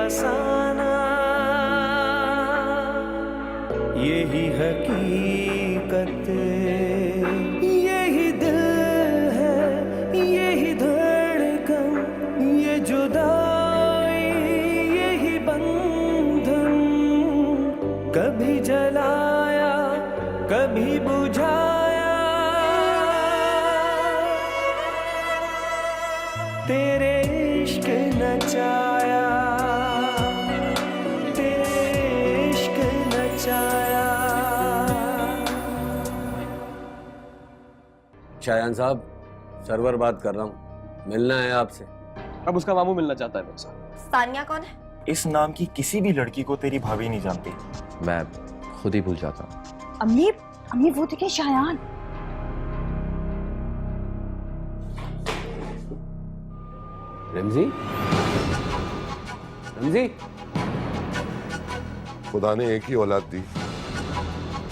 फसाना, यही हकीकत, यही दिल है, यही धड़कन, ये जुदाई, यही बंधन, कभी जलाया कभी बुझाया, तेरे इश्क नचाया, तेरे इश्क नचाया। शायान साहब, सरवर बात कर रहा हूँ, मिलना है आपसे। अब उसका मामू मिलना चाहता है मुझसे। सानिया कौन है? इस नाम की किसी भी लड़की को तेरी भाभी नहीं जानती। मैं खुद ही भूल जाता हूँ। अम्मी, अम्मी वो देखिए शायान। रमजी, रमजी। खुदा ने एक ही औलाद दी,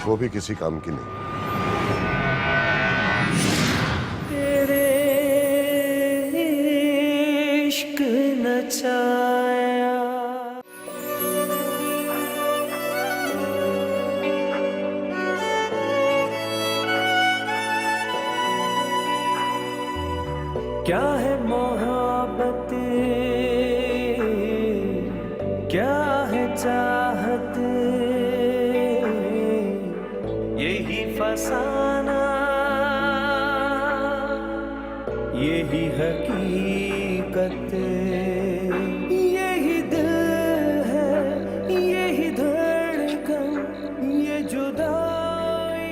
वो भी किसी काम की नहीं। तेरे इश्क नचाया। क्या है मोहब्बत, क्या है चाहत, यही फसाना, यही हकीकत, यही दिल है, यही धड़कन, ये जुदाई,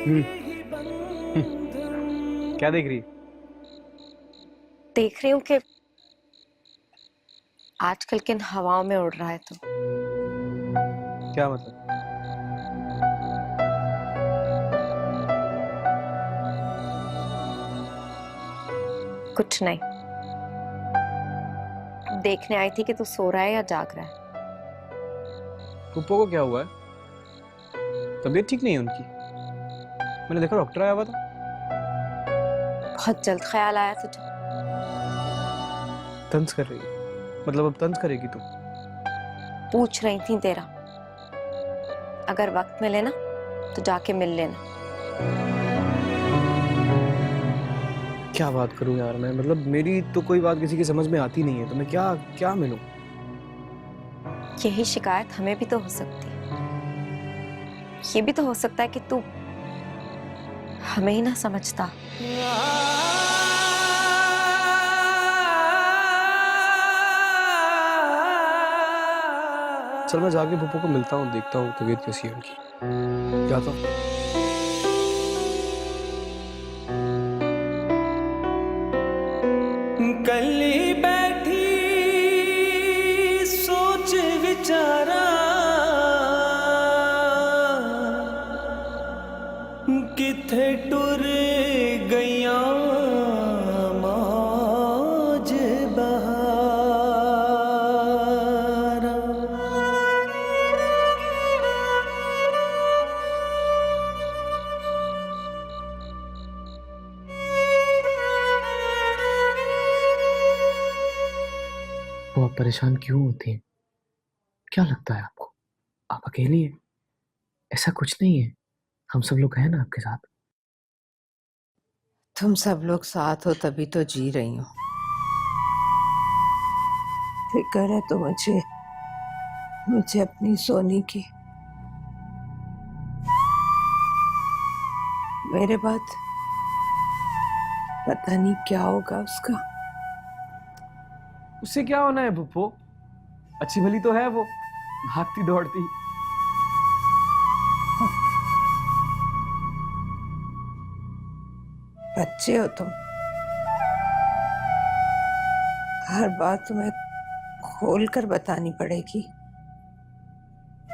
यही बंधन। क्या देख रही? देख रही हूँ कि आजकल किन हवाओं में उड़ रहा है तू। क्या मतलब? कुछ नहीं, देखने आई थी कि तू सो रहा है या जाग रहा है। पुप्पो को क्या हुआ है? तबीयत ठीक नहीं है उनकी। मैंने देखा डॉक्टर आया हुआ था। बहुत जल्द ख्याल आया तुझे। तंज कर रही है, मतलब अब तंज करेगी तू? पूछ रही थी तेरा, अगर वक्त मिले ना तो जाके मिल लेना। क्या बात करूं यार मैं, मतलब मेरी तो कोई बात किसी की समझ में आती नहीं है, तो मैं क्या क्या मिलूं? यही शिकायत हमें भी तो हो सकती है। ये भी तो हो सकता है कि तू हमें ही ना समझता। चल मैं जाके पुप्पो को मिलता हूँ, देखता हूँ तबीयत कैसी है उनकी। जाता हूँ। कली बैठी सोच विचारा, किथे टुर गया मौज बहारा। वो आप परेशान क्यों होती हैं? क्या लगता है आपको? आप अकेली हैं? ऐसा कुछ नहीं है, हम सब लोग हैं ना आपके साथ। तुम सब लोग साथ हो तभी तो जी रही हूँ। फिक्र है तो मुझे अपनी सोनी की। मेरे बाद पता नहीं क्या होगा उसका। उससे क्या होना है पुप्पो? अच्छी भली तो है वो, भागती दौड़ती। बच्चे हो तुम, हर बात तुम्हें खोल कर बतानी पड़ेगी।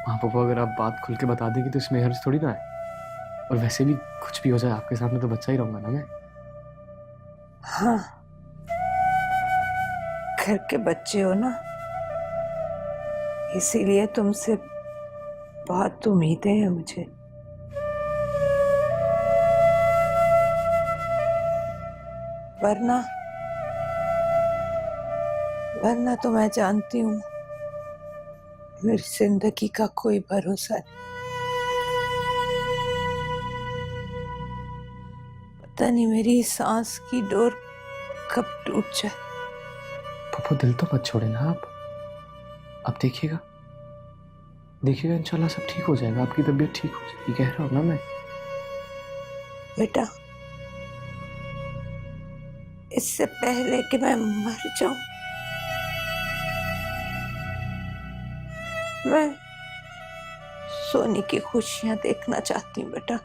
हाँ पुप्पो, अगर आप बात खुल के बता देगी तो इसमें हर्ज थोड़ी ना है। और वैसे भी कुछ भी हो जाए आपके सामने तो बच्चा ही रहूंगा ना मैं। हाँ, घर के बच्चे हो ना, इसीलिए तुमसे बहुत उम्मीदें हैं मुझे। वरना तो मैं जानती हूँ मेरी जिंदगी का कोई भरोसा नहीं। पता नहीं मेरी सांस की डोर कब टूट जाए। पप्पू दिल तो मत छोड़े ना आप। अब देखिएगा देखिएगा इंशाल्लाह सब ठीक हो जाएगा, आपकी तबीयत ठीक हो जाएगी, कह रहा हूं ना मैं। बेटा, इससे पहले कि मैं मर जाऊं, मैं सोनी की खुशियां देखना चाहती हूँ बेटा।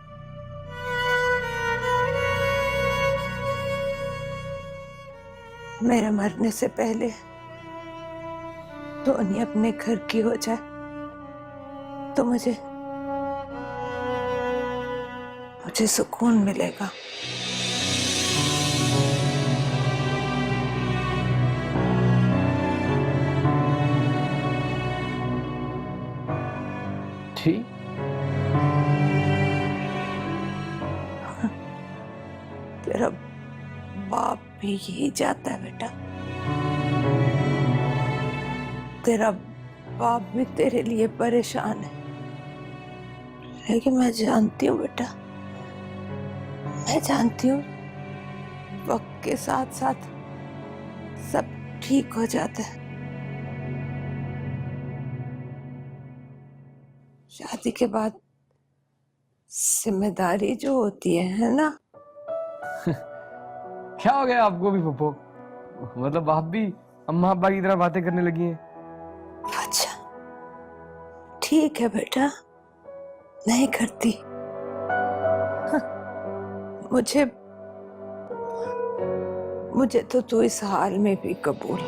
मेरे मरने से पहले सोनी अपने घर की हो जाए तो मुझे सुकून मिलेगा। ठीक, तेरा बाप भी यही चाहता है बेटा। तेरा बाप भी तेरे लिए परेशान है, लेकिन मैं जानती हूँ बेटा, मैं जानती हूँ वक्त के साथ साथ सब ठीक हो जाता है। शादी के बाद जिम्मेदारी जो होती है ना। क्या हो गया आपको भी पप्पू? मतलब आप भी अम्मा अब्बा की तरह बातें करने लगी हैं? अच्छा ठीक है बेटा, नहीं करती। हाँ, मुझे तो तू इस हाल में भी कबूल।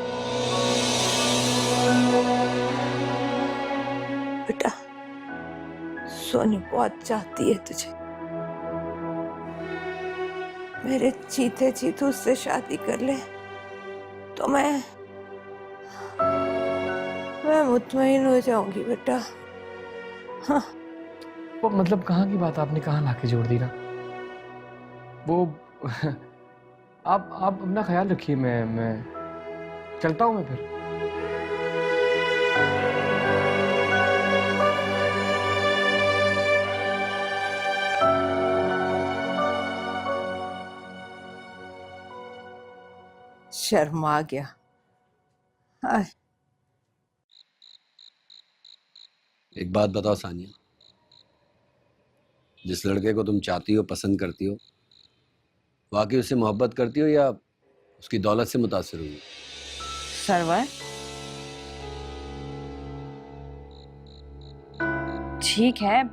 बेटा, सोनी बहुत चाहती है तुझे। मेरे जीते जी तू उससे शादी कर ले तो मैं मुतमईन हो जाऊंगी बेटा। हाँ। वो मतलब कहाँ की बात आपने कहाँ लाके जोड़ दी ना? वो आप अपना ख्याल रखिए, मैं चलता हूँ मैं फिर। शर्म आ गया। हाँ। एक बात बताओ सानिया, जिस लड़के को तुम चाहती हो, पसंद करती हो, वाकई उससे मोहब्बत करती हो या उसकी दौलत से मुतासिर हुई? सरवर, ठीक है,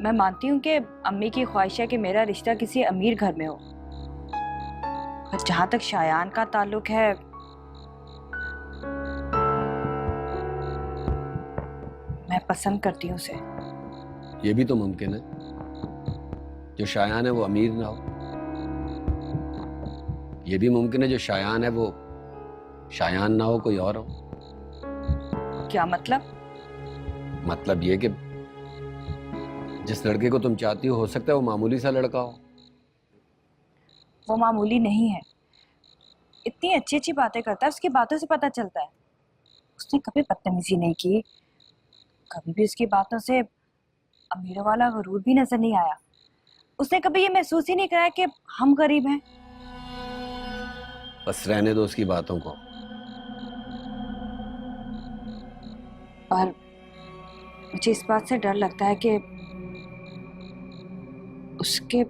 मैं मानती हूँ कि अम्मी की ख्वाहिश है कि मेरा रिश्ता किसी अमीर घर में हो, पर जहां तक शायान का ताल्लुक है, मैं पसंद करती हूँ उसे। ये भी तो मुमकिन है जो शायान है वो अमीर ना हो। ये भी मुमकिन है जो शायान है वो शायान ना हो, कोई और हो। क्या मतलब? मतलब ये कि जिस लड़के को तुम चाहती हो सकता है वो मामूली सा लड़का हो। वो मामूली नहीं है, इतनी अच्छी अच्छी बातें करता है, उसकी बातों से पता चलता है। उसने कभी बदतमीजी नहीं की, कभी भी उसकी बातों से अमीरों वाला गुरूर भी नजर नहीं आया। उसने कभी ये महसूस ही नहीं कराया कि हम गरीब हैं। बस रहने दो उसकी बातों को। पर मुझे इस बात से डर लगता है कि उसके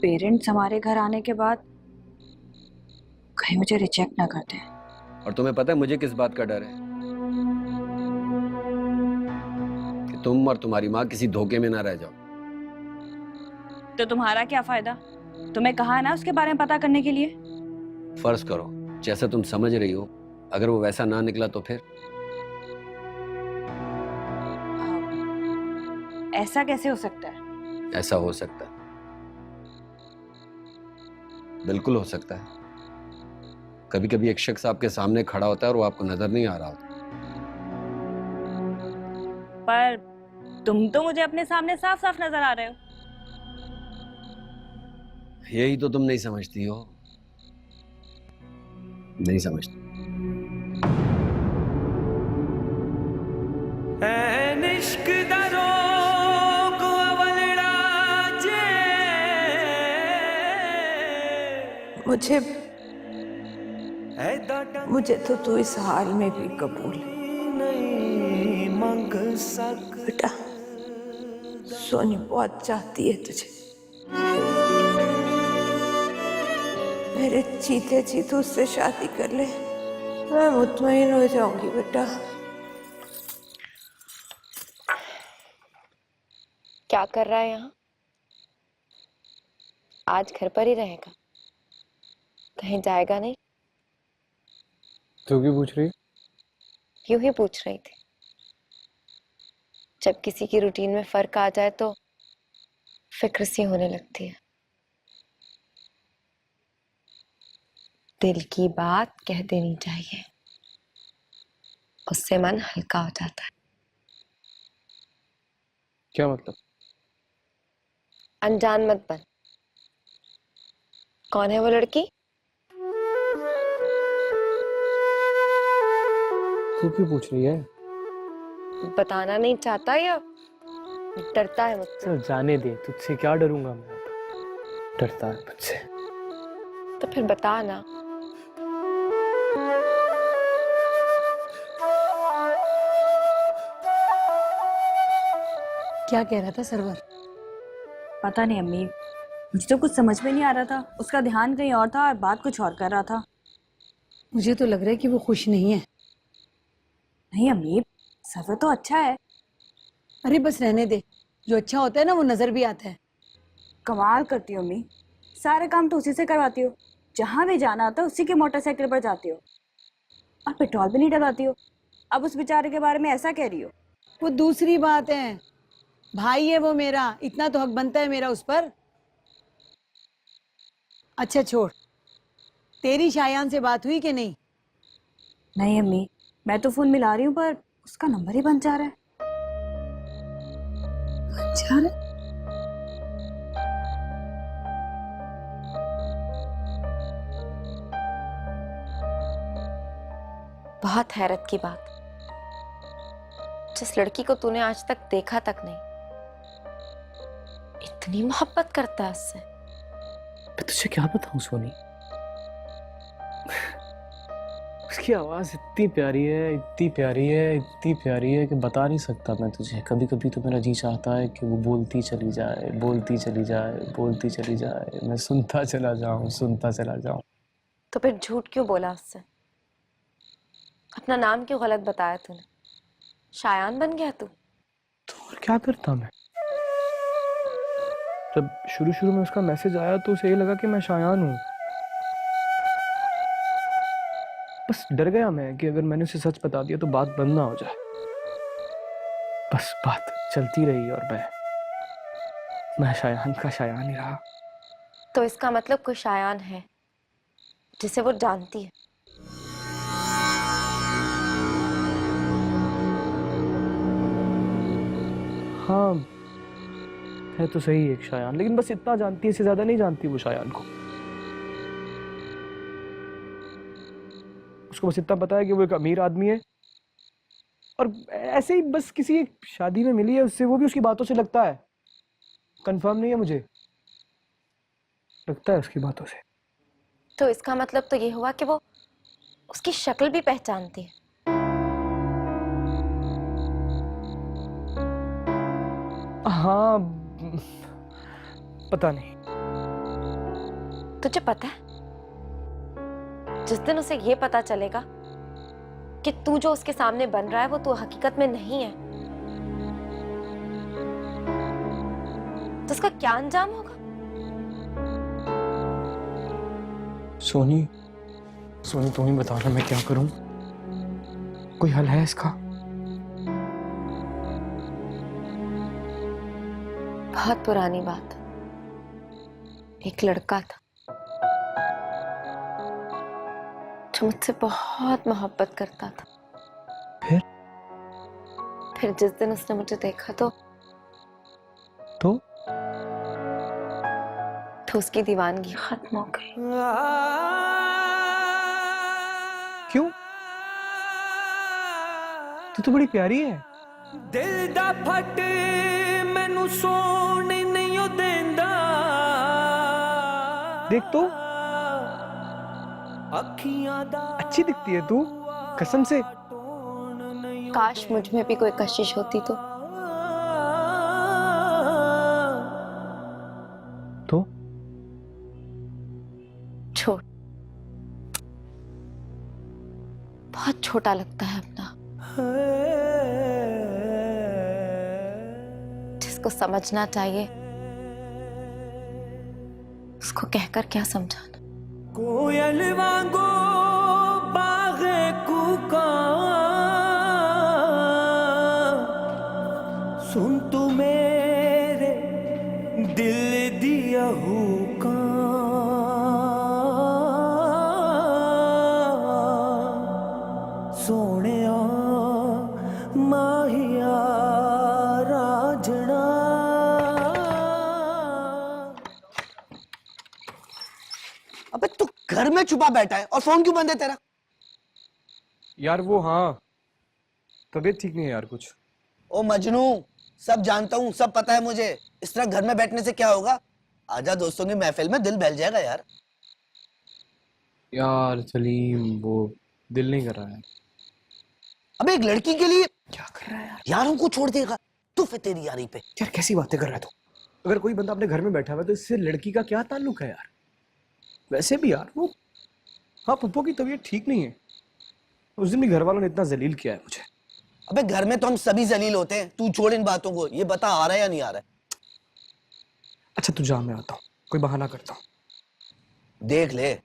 पेरेंट्स हमारे घर आने के बाद कहीं मुझे रिजेक्ट ना कर दें। और तुम्हें पता है मुझे किस बात का डर है? कि तुम और तुम्हारी माँ किसी धोखे में ना रह जाओ। तो तुम्हारा क्या फायदा? तुम्हें कहा है ना उसके बारे में पता करने के लिए। फर्ज करो जैसा तुम समझ रही हो, अगर वो वैसा ना निकला तो फिर? ऐसा कैसे हो सकता है? ऐसा हो सकता है, बिल्कुल हो सकता है। कभी कभी एक शख्स आपके सामने खड़ा होता है और वो आपको नजर नहीं आ रहा होता। पर तुम तो मुझे अपने सामने साफ साफ नजर आ रहे हो। यही तो तुम नहीं समझती हो, नहीं समझती। ਐਨ ਇਸ਼ਕ ਦਾ ਰੋਗ ਅਵਲੜਾ ਜੇ मुझे ਐਦਾ ਟੰਗ मुझे तो तू इस हाल में भी कबूल है ਨਹੀਂ ਮੰਗ ਸਕ बेटा। सोनी बहुत चाहती है तुझे, मेरे जीते जी तो उससे शादी कर ले, मैं मुतमईन हो जाऊंगी बेटा। क्या कर रहा है यहाँ? आज घर पर ही रहेगा, कहीं जाएगा नहीं? तू क्यों पूछ रही? यूं ही पूछ रही थी। जब किसी की रूटीन में फर्क आ जाए तो फिक्र सी होने लगती है। दिल की बात कह देनी चाहिए, उससे मन हल्का हो जाता है। क्या मतलब? अनजान मत बन। कौन है वो लड़की? तू क्यों पूछ रही है? बताना नहीं चाहता या डरता है मुझसे? चल जाने दे, तुझसे क्या डरूंगा मैं? डरता है मुझसे? तो फिर बता ना। क्या कह रहा था सरवर? पता नहीं अम्मी, मुझे तो कुछ समझ में नहीं आ रहा था। उसका ध्यान कहीं और था और बात कुछ और कर रहा था। मुझे तो लग रहा है कि वो खुश नहीं है। नहीं अम्मी, सरवर तो अच्छा है। अरे बस रहने दे, जो अच्छा होता है ना वो नजर भी आता है। कमाल करती हो अम्मी, सारे काम तो उसी से करवाती हो। जहाँ भी जाना होता है उसी के मोटरसाइकिल पर जाती हो और पेट्रोल भी नहीं डलवाती हो। अब उस बेचारे के बारे में ऐसा कह रही हो? वो दूसरी बात है, भाई है वो मेरा, इतना तो हक बनता है मेरा उस पर। अच्छा छोड़, तेरी शायान से बात हुई कि नहीं? नहीं अम्मी, मैं तो फोन मिला रही हूँ पर उसका नंबर ही बंद जा रहा है। अच्छा रे, बहुत हैरत की बात, जिस लड़की को तूने आज तक देखा तक नहीं, इतनी मोहब्बत करता है उससे। मैं तुझे क्या बताऊं सोनी? उसकी आवाज इतनी प्यारी है, इतनी प्यारी है, इतनी प्यारी है कि बता नहीं सकता मैं तुझे। कभी कभी तो मेरा जी चाहता है कि वो बोलती चली जाए, बोलती चली जाए, बोलती चली जाए, मैं सुनता चला जाऊं, सुनता चला जाऊं। तो फिर झूठ क्यों बोला उससे? अपना नाम क्यों गलत बताया तूने? शायान बन गया तू? तो और क्या करता मैं? जब शुरू शुरू में उसका मैसेज आया तो उसे ये लगा कि मैं शायान हूँ। बस डर गया मैं कि अगर मैंने उसे सच बता दिया तो बात बंद ना हो जाए। बस बात चलती रही और मैं शायान का शायान ही रहा। तो इसका मतलब कोई शायान है जिसे वो जानती है। हाँ है तो सही एक शायान, लेकिन बस इतना जानती है, इससे ज्यादा नहीं जानती वो शायान को। उसको बस इतना पता है कि वो एक अमीर आदमी है और ऐसे ही बस किसी एक शादी में मिली है उससे, वो भी उसकी बातों से लगता है। कंफर्म नहीं है मुझे, लगता है उसकी बातों से। तो इसका मतलब तो ये हुआ कि वो उसकी शक्ल भी पहचानती है। हाँ पता नहीं। तुझे पता है, जिस दिन उसे ये पता चलेगा कि तू जो उसके सामने बन रहा है वो तू हकीकत में नहीं है, तो उसका क्या अंजाम होगा? सोनी, सोनी तुम ही बताना मैं क्या करूं? कोई हल है इसका? बहुत पुरानी बात, एक लड़का था जो मुझसे बहुत मोहब्बत करता था। फिर जिस दिन उसने मुझे देखा तो उसकी दीवानगी खत्म हो गई। क्यों? तू तो बड़ी प्यारी है। दिल दा फट मैनू सोने नहीं देंदा। देख तो, अखियां दा अच्छी दिखती है तू, कसम से। काश मुझ में भी कोई कशिश होती तो। छोड़, बहुत छोटा लगता है अपना। जिसको समझना चाहिए उसको कहकर क्या समझाना। कोयल वांगो बागे कूका सुन तू मेरे दिल दिया हुका। सोनिया माहिया राजना। अबे तू घर में छुपा बैठा है और फोन क्यों बंद है तेरा? यार वो, हाँ, तबीयत ठीक नहीं है यार कुछ। ओ मजनू, सब जानता हूँ, सब पता है मुझे। इस तरह घर में बैठने से क्या होगा? आजा दोस्तों की महफिल में, दिल बहल जाएगा यार। यार सलीम, वो दिल नहीं कर रहा है। अबे एक लड़की के लिए क्या कर रहा है यार? यारों को छोड़ देगा तू? फिर तेरी यारी पे यार कैसी बातें कर रहा है तू? अगर कोई बंदा अपने घर में बैठा हुआ है तो इससे लड़की का क्या ताल्लुक है यार? वैसे भी यार वो, हाँ, पप्पू की तबीयत ठीक नहीं है। उस दिन भी घर वालों ने इतना जलील किया है मुझे। अबे घर में तो हम सभी जलील होते हैं, तू छोड़ इन बातों को। ये बता आ रहा है या नहीं आ रहा है? अच्छा तू जा, मैं आता हूँ, कोई बहाना करता हूँ। देख ले।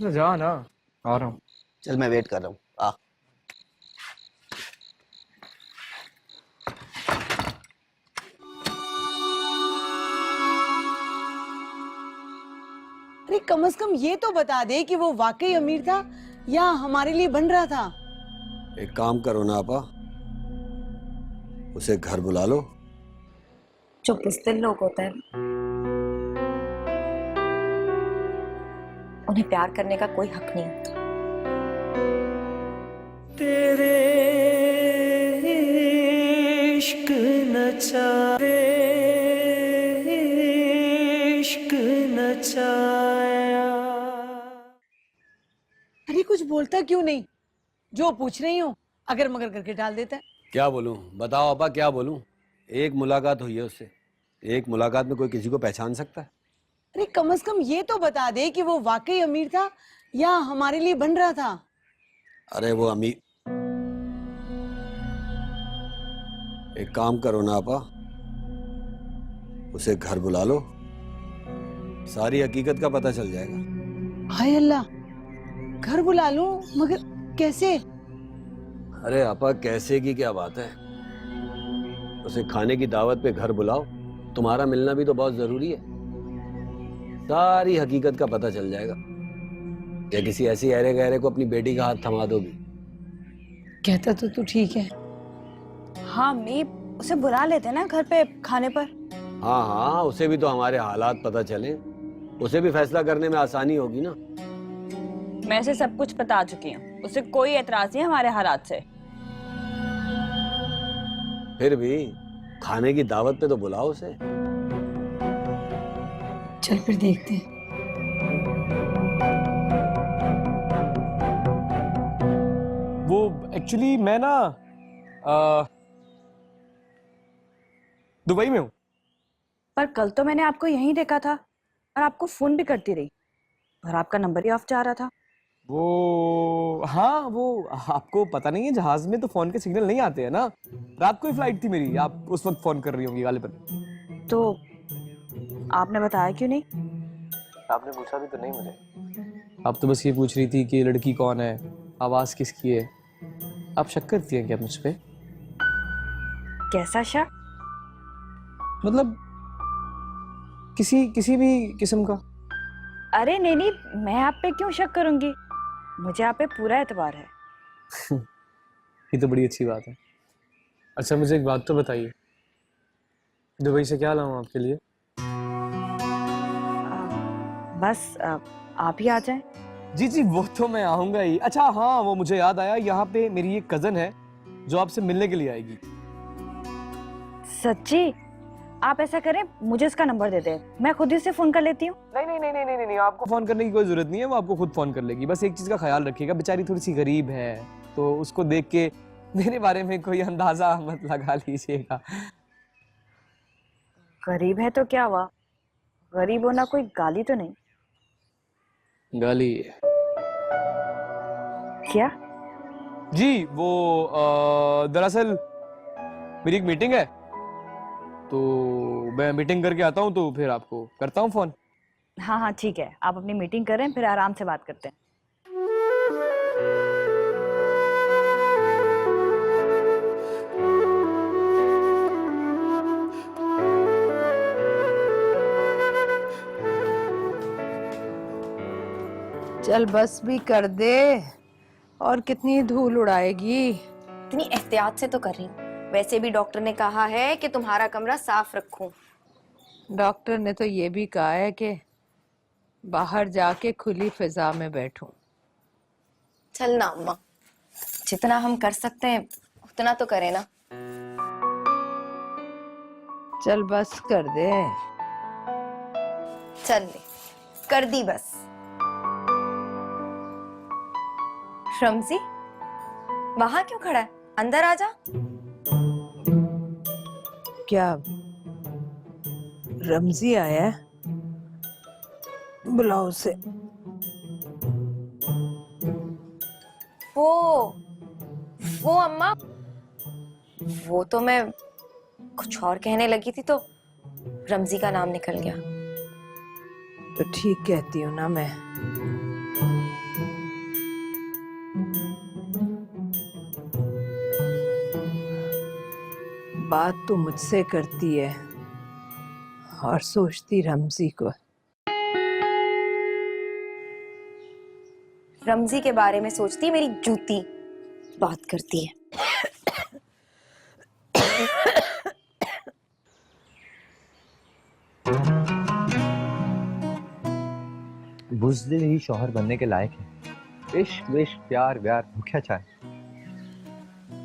जा ना, आ रहा हूँ। चल मैं वेट कर रहा हूँ, आ। अरे कम से कम ये तो बता दे कि वो वाकई अमीर था या हमारे लिए बन रहा था। एक काम करो ना आपा, उसे घर बुला लो। जो बुज़दिल लोग होते हैं उन्हें प्यार करने का कोई हक नहीं होता। तेरे इश्क नचाए, इश्क नचाया। अरे कुछ बोलता क्यों नहीं? जो पूछ रही हूँ अगर मगर करके डाल देता है। क्या बोलूं, बताओ आपा, क्या बोलूं? एक मुलाकात हुई है उससे। एक मुलाकात में कोई किसी को पहचान सकता है? अरे कम से कम ये तो बता दे कि वो वाकई अमीर था या हमारे लिए बन रहा था। अरे वो अमीर, एक काम करो ना आपा, उसे घर बुला लो, सारी हकीकत का पता चल जाएगा। हाय अल्लाह, घर बुला लूं मगर कैसे? अरे आपा, कैसे की क्या बात है? उसे खाने की दावत पे घर बुलाओ, तुम्हारा मिलना भी तो बहुत जरूरी है। सारी हकीकत का पता चल जाएगा। या किसी ऐसी अहरे गहरे को अपनी बेटी का हाथ थमा दोगी? कहता तो तू ठीक है। हाँ मी, उसे बुला लेते ना घर पे खाने पर। हाँ हाँ, उसे भी तो हमारे हालात पता चले, उसे भी फैसला करने में आसानी होगी ना। मैं उसे सब कुछ बता चुकी हूँ, उसे कोई एतराज नहीं हमारे हालात से। फिर भी खाने की दावत पे तो बुलाओ उसे। चल फिर देखते हैं। वो एक्चुअली मैं ना दुबई में हूँ। पर कल तो मैंने आपको यहीं देखा था और आपको फोन भी करती रही, पर आपका नंबर ही ऑफ जा रहा था। वो, हाँ, वो आपको पता नहीं है, जहाज में तो फोन के सिग्नल नहीं आते हैं ना। रात को ही फ्लाइट थी मेरी, आप उस वक्त फोन कर रही होंगी गालिबन। तो आपने बताया क्यों नहीं? आपने पूछा भी तो नहीं मुझे। आप तो बस ये पूछ रही थी कि लड़की कौन है, आवाज किसकी है। आप शक करती हैं क्या मुझ पे? कैसा शक? मतलब किसी भी किस्म का। अरे नहीं नहीं, मैं आप पे क्यों शक करूंगी, मुझे आप पे पूरा एतबार है। ये तो बड़ी अच्छी बात है। अच्छा मुझे एक बात तो बताइए, दुबई से क्या लाऊं आपके लिए? बस आप ही आ जाएं। जी जी, वो तो मैं आऊंगा ही। अच्छा हाँ, वो मुझे याद आया, यहाँ पे मेरी एक कजन है, जो आपसे मिलने के लिए आएगी। सच्ची? आप ऐसा करें, मुझे उसका नंबर दे दे, मैं खुद ही उसे फोन कर लेती हूँ। नहीं, आपको फोन करने की कोई जरूरत नहीं है, वो आपको खुद फोन कर लेगी। बस एक चीज का ख्याल रखिएगा, बेचारी थोड़ी सी गरीब है, तो उसको देख के मेरे बारे में कोई अंदाजा मत लगा लीजिएगा। गरीब है तो क्या हुआ? गरीब होना कोई गाली तो नहीं। गाली? क्या? जी वो दरअसल मेरी एक मीटिंग है, तो मैं मीटिंग करके आता हूँ, तो फिर आपको करता हूँ फोन। हाँ हाँ ठीक है, आप अपनी मीटिंग करें, फिर आराम से बात करते हैं। चल बस भी कर दे, और कितनी धूल उड़ाएगी। इतनी एहतियात से तो कर रही हूँ, वैसे भी डॉक्टर ने कहा है कि तुम्हारा कमरा साफ रखूं। डॉक्टर ने तो ये भी कहा है कि बाहर जाके खुली फिजा में बैठूं। चल ना अम्मा, जितना हम कर सकते हैं उतना तो करें ना। चल बस कर दे। चल ले, कर दी बस। रमजी, वहां क्यों खड़ा है? अंदर आ जा। क्या रमजी आया है? बुलाओ उसे। वो अम्मा, वो तो मैं कुछ और कहने लगी थी, तो रमजी का नाम निकल गया। तो ठीक कहती हूँ ना मैं। बात तो मुझसे करती है और सोचती रमजी को। रमजी के बारे में सोचती मेरी जूती बात करती है। बुज़दिल ही शौहर बनने के लायक है। इश्क विश्क प्यार व्यार भूख्या चाय।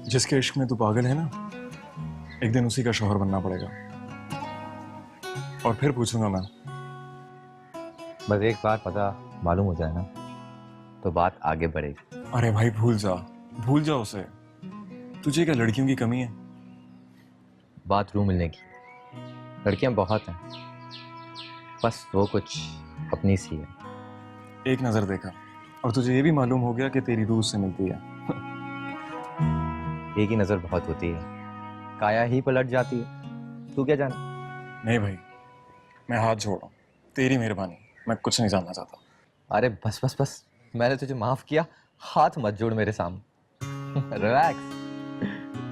जिसके इश्क में तू पागल है ना, एक दिन उसी का शौहर बनना पड़ेगा, और फिर पूछूंगा मैं। बस एक बार पता मालूम हो जाए ना, तो बात आगे बढ़ेगी। अरे भाई भूल जा उसे। तुझे क्या लड़कियों की कमी है? बात रूम मिलने की। लड़कियां बहुत हैं, बस वो कुछ अपनी सी है। एक नजर देखा और तुझे ये भी मालूम हो गया कि तेरी रूह से मिलती है। एक ही नजर बहुत होती है, काया ही पलट जाती है। तू क्या जाने? नहीं भाई, मैं हाथ जोड़ रहा हूँ, तेरी मेहरबानी, मैं कुछ नहीं जानना चाहता। अरे बस बस बस, मैंने तुझे माफ किया, हाथ मत जोड़ मेरे सामने। रिलैक्स,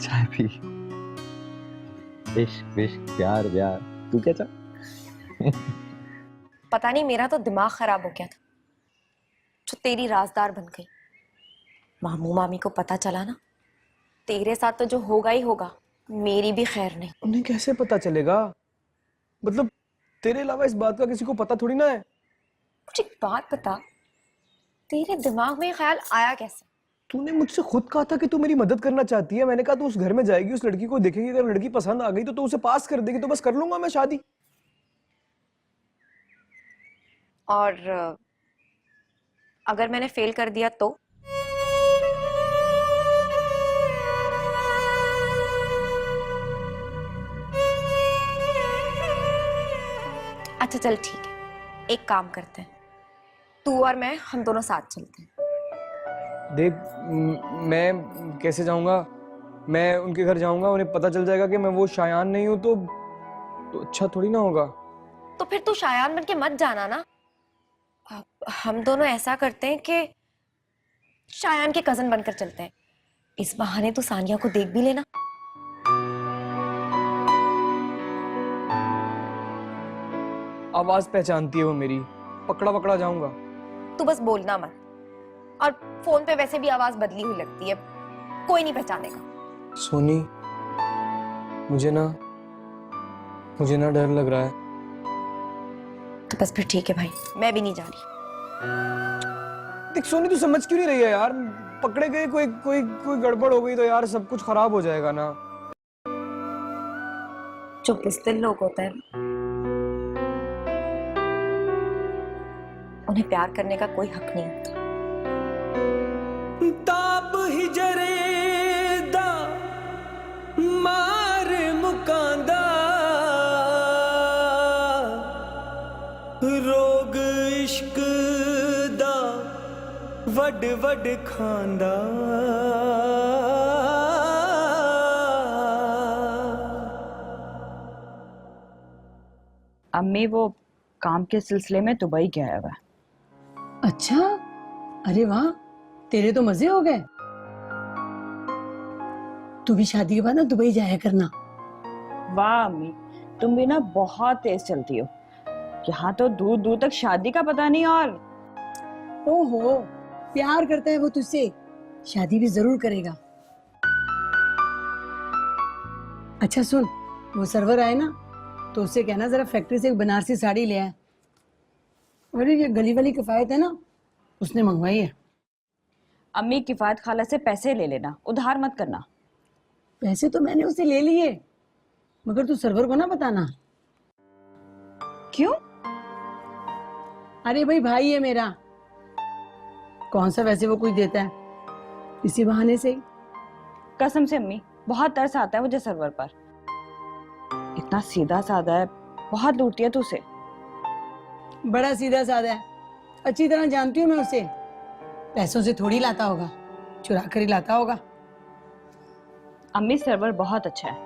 चाय पी। इश्क विश्क प्यार व्यार, तू क्या चाह? पता नहीं मेरा तो दिमाग खराब हो गया था, जो तेरी राजदार बन गई। मामू मामी को पता चला ना, तेरे साथ तो जो होगा ही होगा, मेरी भी खैर नहीं। उन्हें कैसे पता चलेगा? मतलब तेरे अलावा इस बात का किसी को पता थोड़ी ना है। मुझे एक बात बता, तेरे दिमाग में ये ख्याल आया कैसे? तूने मुझसे खुद कहा था कि तू मेरी मदद करना चाहती है। मैंने कहा तू उस घर में जाएगी, उस लड़की को देखेगी, अगर लड़की पसंद आ गई तो तू उसे पास कर देगी, तो बस कर लूंगा मैं शादी। और अगर मैंने फेल कर दिया तो? अच्छा चल ठीक है, एक काम करते हैं, तू और मैं, हम दोनों साथ चलते हैं। देख, मैं कैसे जाऊंगा? मैं उनके घर जाऊंगा, उन्हें पता चल जाएगा कि मैं वो शायान नहीं हूं, तो अच्छा थोड़ी ना होगा। तो फिर तू शायान बन के मत जाना ना। हम दोनों ऐसा करते हैं कि शायान के कजन बनकर चलते हैं। इस बहाने तू सानिया को देख भी लेना। आवाज पहचानती है वो मेरी, पकड़ा पकड़ा जाऊंगा। तू बस बोलना मत, और फोन पे वैसे भी आवाज बदली हुई लगती है, कोई नहीं पहचानेगा। सोनी, मुझे ना डर लग रहा है। तो बस फिर ठीक है भाई, मैं भी नहीं जा रही। देख सोनी, तू समझ क्यों नहीं रही है यार? पकड़े गए, कोई कोई कोई गड़बड़ हो गई तो यार सब कुछ खराब हो जाएगा ना। जो बुज़दिल लोग होते हैं उन्हें प्यार करने का कोई हक नहीं होता। ताप ही जरेदा मार मुकांदा रोग इश्क दा वड वड खांदा। अम्मी वो काम के सिलसिले में दुबई गया है वह। अच्छा, अरे वाह, तेरे तो मजे हो गए। तू भी शादी के बाद ना दुबई जाया करना। वाह अम्मी, तुम भी ना बहुत तेज चलती हो। यहाँ तो दूर दूर तक शादी का पता नहीं। और ओहो, प्यार करता है वो तुझसे, शादी भी जरूर करेगा। अच्छा सुन, वो सर्वर आए ना तो उससे कहना जरा फैक्ट्री से एक बनारसी साड़ी ले आए। अरे ये गली वाली किफायत है ना, उसने मंगवाई है। अम्मी किफायत खाला से पैसे ले लेना, उधार मत करना। पैसे तो मैंने उसे ले लिए, मगर तू सर्वर को ना बताना। क्यों? अरे भाई, भाई है मेरा, कौन सा वैसे वो कुछ देता है, इसी बहाने से ही। कसम से अम्मी, बहुत तरस आता है मुझे सर्वर पर। इतना सीधा साधा है, बहुत लूटती है तू उसे। बड़ा सीधा साधा है, अच्छी तरह जानती हूँ मैं उसे। पैसों से थोड़ी लाता होगा, चुरा कर ही लाता होगा। अम्मी सर्वर बहुत अच्छा है,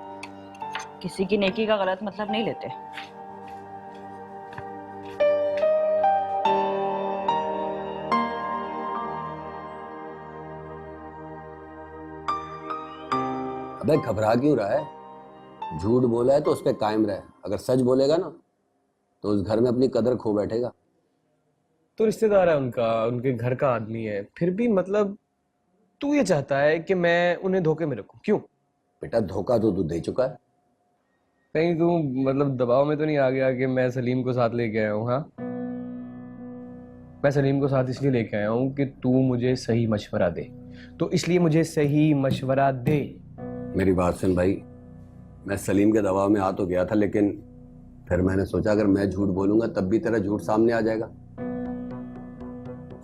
किसी की नेकी का गलत मतलब नहीं लेते। अबे घबरा क्यों रहा है? झूठ बोला है तो उस पर कायम रहे। अगर सच बोलेगा ना तो उस घर में अपनी कदर खो बैठेगा। तो रिश्तेदार है उनका, उनके घर का आदमी है, फिर भी मतलब तू ये चाहता है कि मैं उन्हें धोखे में रखूं, क्यों? बेटा धोखा तो तू दे चुका है। कहीं तू मतलब दबाव में तो नहीं आ गया कि मैं सलीम को साथ लेके आया हूँ? हाँ, मैं सलीम को साथ इसलिए लेके आया हूँ कि तू मुझे सही मशवरा दे, तो इसलिए मुझे सही मशवरा दे। मेरी बात सुन भाई, मैं सलीम के दबाव में आ तो गया था, लेकिन फिर मैंने सोचा अगर मैं झूठ बोलूंगा तब भी तेरा झूठ सामने आ जाएगा,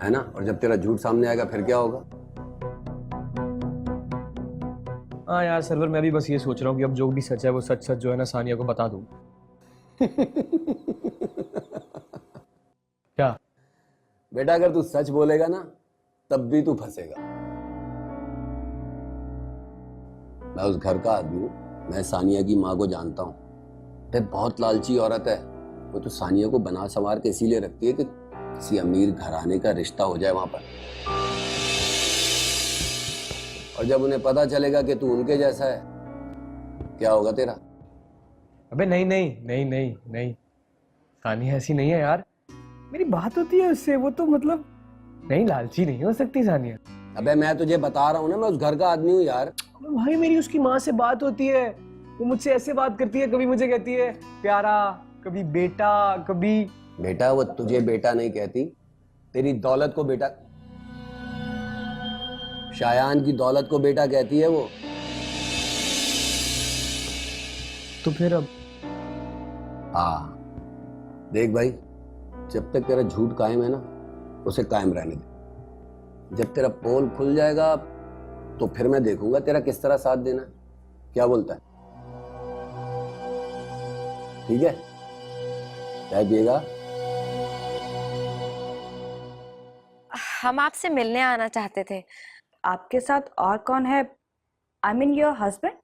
है ना? और जब तेरा झूठ सामने आएगा फिर क्या होगा? हाँ यार सर्वर, मैं भी बस ये सोच रहा हूँ कि अब जो भी सच है वो सच सच जो है ना सानिया को बता दूँ। क्या बेटा अगर तू सच बोलेगा ना तब भी तू फंसेगा। मैं उस घर का आदमी हूँ, मैं सानिया की माँ को जानता हूँ। अरे बहुत लालची औरत है वो, तो सानिया को बना संवार के इसीलिए रखती है कि किसी अमीर घराने का रिश्ता हो जाए वहां पर। और जब उन्हें पता चलेगा कि तू उनके जैसा है, क्या होगा तेरा? अबे नहीं नहीं नहीं नहीं नहीं, सानिया ऐसी नहीं है यार, मेरी बात होती है उससे, वो तो मतलब नहीं, लालची नहीं हो सकती सानिया। अबे मैं तुझे बता रहा हूँ ना, मैं उस घर का आदमी हूँ यार। भाई मेरी उसकी माँ से बात होती है, वो मुझसे ऐसे बात करती है, कभी मुझे कहती है प्यारा, कभी बेटा, कभी। बेटा वो तुझे बेटा नहीं कहती, तेरी दौलत को बेटा, शायान की दौलत को बेटा कहती है वो। तो फिर अब? हाँ देख भाई, जब तक तेरा झूठ कायम है ना उसे कायम रहने दे। जब तेरा पोल खुल जाएगा तो फिर मैं देखूंगा तेरा किस तरह साथ देना है। क्या बोलता है? ठीक है, चाय पिएगा? हम आपसे मिलने आना चाहते थे। आपके साथ और कौन है? I mean your husband?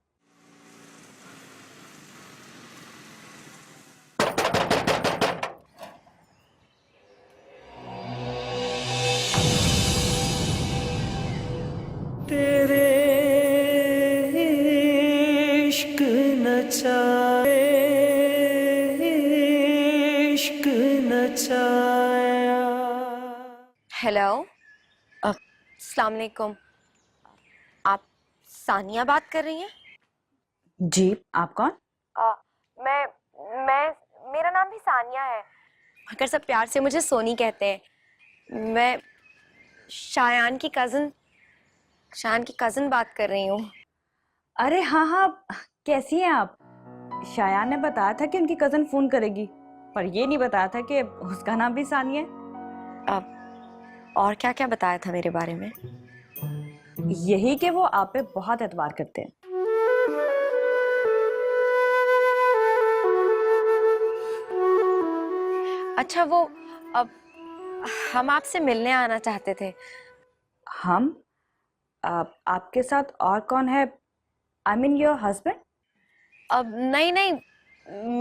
तेरे इश्क नचाए, इश्क नचाया। हेलो, अस्सलाम वालेकुम। आप सानिया बात कर रही हैं? जी, आप कौन? मैं मेरा नाम भी सानिया है, मगर सब प्यार से मुझे सोनी कहते हैं। मैं शायान की कज़न शान की कजिन बात कर रही हूँ। अरे हाँ हाँ, कैसी हैं आप? शायान ने बताया था कि उनकी कजन फोन करेगी, पर ये नहीं बताया था कि उसका नाम भी सानी है। अब और क्या क्या बताया था मेरे बारे में? यही कि वो आप पे बहुत एतबार करते हैं। अच्छा, वो अब हम आपसे मिलने आना चाहते थे। हम? आपके साथ और कौन है? I mean your husband? अब नहीं नहीं,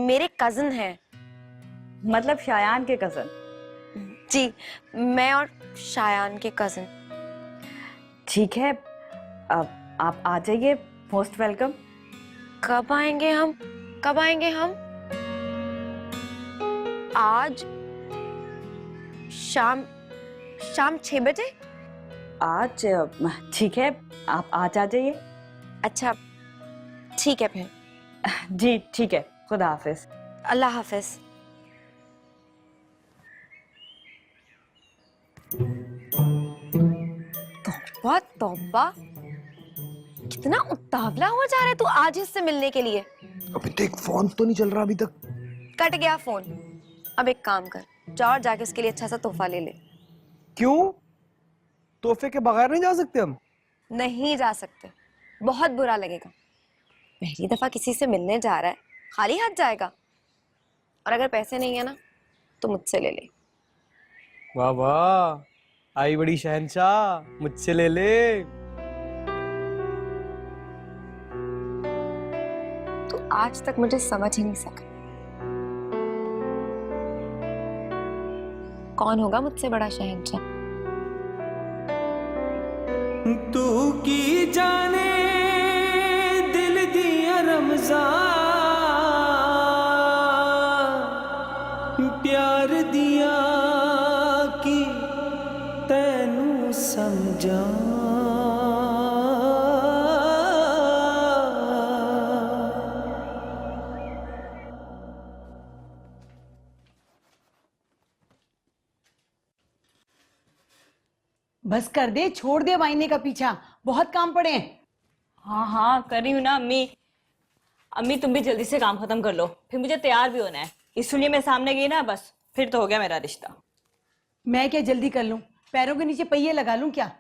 मेरे कजिन हैं। मतलब शायान के कजन? जी, मैं और शायान के कजिन। ठीक है, अब आप आ जाइए, मोस्ट वेलकम। कब आएंगे हम? कब आएंगे हम? आज शाम 6 बजे? आज? ठीक है, आप आज आ जाइए। अच्छा ठीक है फिर। जी ठीक है, खुदा हाफिज। अल्लाह हाफिज। तौबा तौबा, कितना उतावला हो जा रहा है तू आज इससे मिलने के लिए। अभी तो एक फोन तो नहीं चल रहा अभी तक। कट गया फोन। अब एक काम कर, जा और जाके उसके लिए अच्छा सा तोहफा ले ले। क्यों? तोहफे के बगैर नहीं जा सकते हम? नहीं जा सकते, बहुत बुरा लगेगा। पहली दफा किसी से मिलने जा रहा है, खाली हाथ जाएगा। और अगर पैसे नहीं है ना तो मुझसे ले ले। वाह वाह, आई बड़ी शहंशाह, मुझसे ले ले। तू आज तक मुझे समझ ही नहीं सका। कौन होगा मुझसे बड़ा शहंशाह? तू की जाने दिल दिया रमजान, प्यार दिया कि तैनू समझा। बस कर दे, छोड़ दे वाइने का पीछा, बहुत काम पड़े हैं। हाँ हाँ, कर रही हूँ ना अम्मी। अम्मी तुम भी जल्दी से काम खत्म कर लो, फिर मुझे तैयार भी होना है। इसलिए मैं सामने गई ना, बस फिर तो हो गया मेरा रिश्ता। मैं क्या जल्दी कर लूं? पैरों के नीचे पहिए लगा लूं क्या?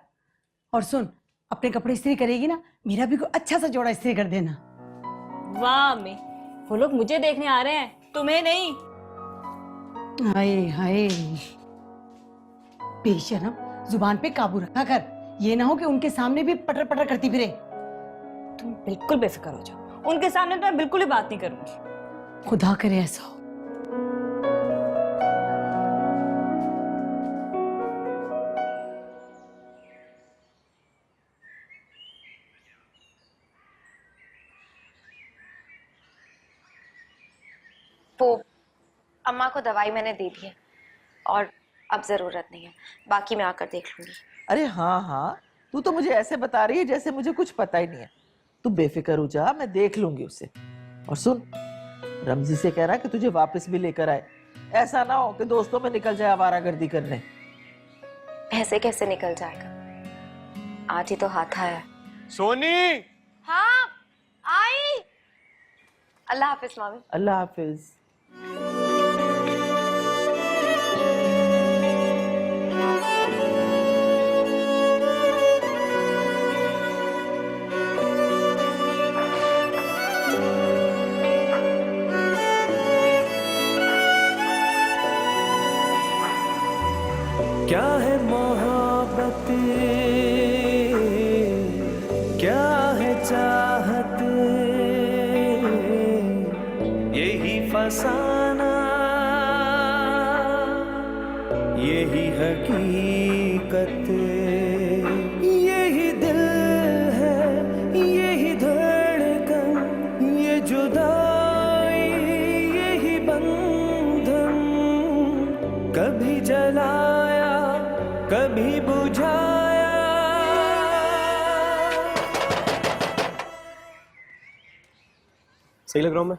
और सुन, अपने कपड़े इस्त्री करेगी ना, मेरा भी कोई अच्छा सा जोड़ा इस्त्री कर देना। वाह अम्मी, वो लोग मुझे देखने आ रहे हैं, तुम्हें नहीं। हाय हाय, बेशरम, जुबान पे काबू रखा कर। ये ना हो कि उनके सामने भी पटर पटर करती फिरे। तुम बिल्कुल बेफिक्र हो जाओ, उनके सामने तो मैं बिल्कुल ही बात नहीं करूंगी। खुदा करे ऐसा हो। वो अम्मा को दवाई मैंने दे दी है और अब जरूरत नहीं है, बाकी मैं आकर देख लूंगी। अरे हाँ हाँ, तू तो मुझे ऐसे बता रही है जैसे मुझे कुछ पता ही नहीं है। तू बेफिक्र हो जा, मैं देख लूंगी उसे। और सुन, रमजी से कह रहा कि तुझे वापस भी लेकर आए। ऐसा ना हो कि दोस्तों में निकल जाए आवारागर्दी करने। ऐसे कैसे निकल जाएगा, आज ही तो हाथ आया है। सोनी, हाँ आई। अल्लाह हाफिज मामी। अल्लाह हाफिज। क्या है मोहब्बत, क्या है चाहत, यही फसाना, यही हकीकत, यही दिल है, यही धड़कन, ये जुदाई, यही बंधन, कभी जलाया कभी बुझाया। सही लग रहा हूं मैं?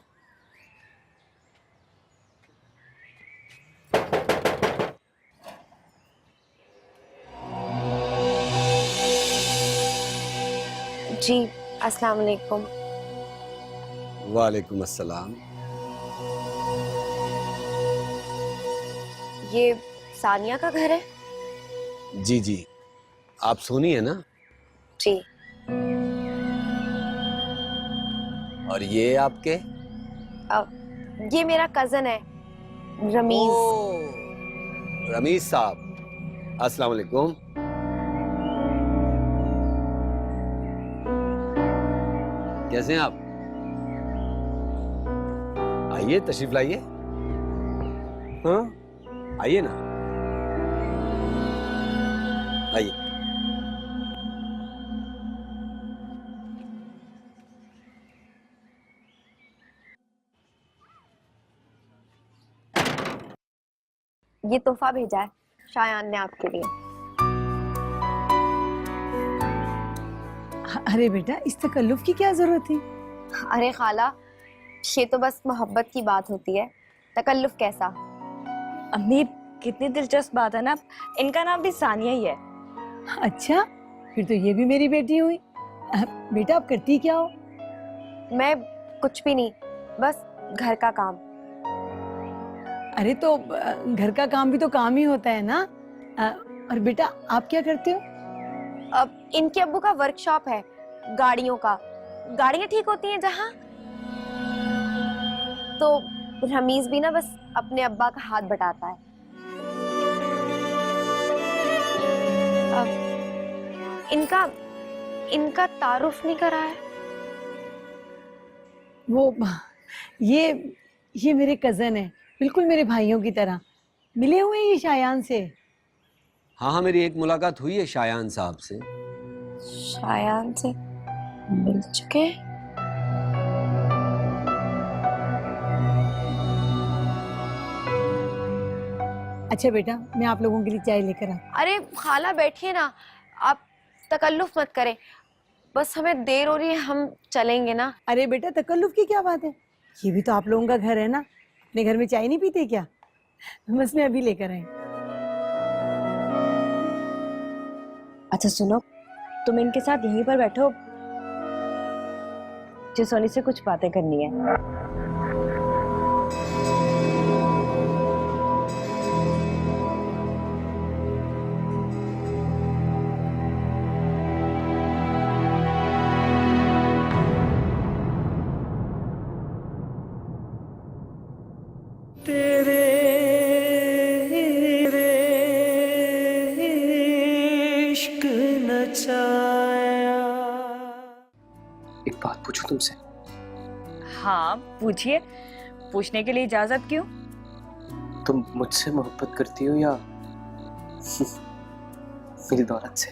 जी अस्सलाम वालेकुम। वालेकुम अस्सलाम। ये सानिया का घर है? जी जी, आप सोनी है ना? जी। और ये आपके? ये मेरा कजन है रमीज। रमीज साहब, अस्सलाम वालेकुम। कैसे हैं आप? आइए, तशरीफ लाइए। हाँ, आइए ना, आइए। ये तोहफा भेजा है शायान ने आपके लिए। अरे बेटा, इस तकल्लुफ की क्या जरूरत थी? अरे खाला, ये तो बस मोहब्बत की बात होती है, तकल्लुफ कैसा। अम्मी कितनी दिलचस्प बात है ना, इनका नाम भी सानिया ही है। अच्छा, फिर तो ये भी मेरी बेटी हुई। बेटा, आप करती क्या हो? मैं कुछ भी नहीं, बस घर का काम। अरे तो घर का काम भी तो काम ही होता है ना। और बेटा, आप क्या करते हो? अब इनके अब्बू का वर्कशॉप है गाड़ियों का, गाड़ियां ठीक होती हैं जहाँ, तो रमीज भी ना बस अपने अब्बा का हाथ बटाता है। अब इनका तारुफ नहीं करा है। वो ये मेरे कजन है, बिल्कुल मेरे भाइयों की तरह। मिले हुए हैं ये शायान से। हाँ हाँ, मेरी एक मुलाकात हुई है शायान साहब से। शायान से मिल चुके हैं? अच्छा बेटा, मैं आप लोगों के लिए चाय लेकर आ। अरे खाला बैठिए ना, आप तकल्लुफ मत करें, बस हमें देर हो रही है, हम चलेंगे ना। अरे बेटा, तकल्लुफ की क्या बात है, ये भी तो आप लोगों का घर है ना। अपने घर में चाय नहीं पीते क्या? बस मैं अभी लेकर आई। अच्छा सुनो, तुम इनके साथ यहीं पर बैठो, जो सोनी से कुछ बातें करनी है। इश्क नचाया। एक बात पूछूं तुमसे? हाँ पूछिए, पूछने के लिए इजाजत क्यों? तुम मुझसे मोहब्बत करती हो या मेरी दौलत से?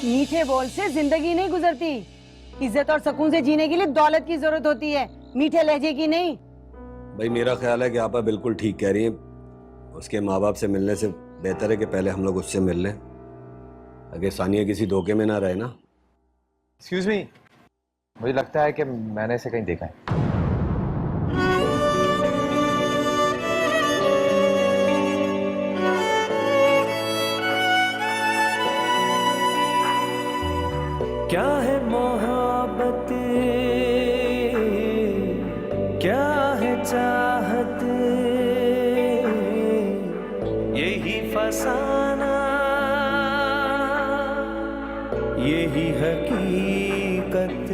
मीठे बोल से जिंदगी नहीं गुजरती। इज्जत और सुकून से जीने के लिए दौलत की जरूरत होती है, मीठे लहजे की नहीं। भाई, मेरा ख्याल है कि आपा बिल्कुल ठीक कह रही हैं। उसके माँ बाप से मिलने से बेहतर है कि पहले हम लोग उससे मिल लें, अगर सानिया किसी धोखे में ना रहे ना। एक्सक्यूज मी, मुझे लगता है कि मैंने इसे कहीं देखा है। क्या है मोहब्बत, क्या है चाहत, यही फसाना, यही हकीकत।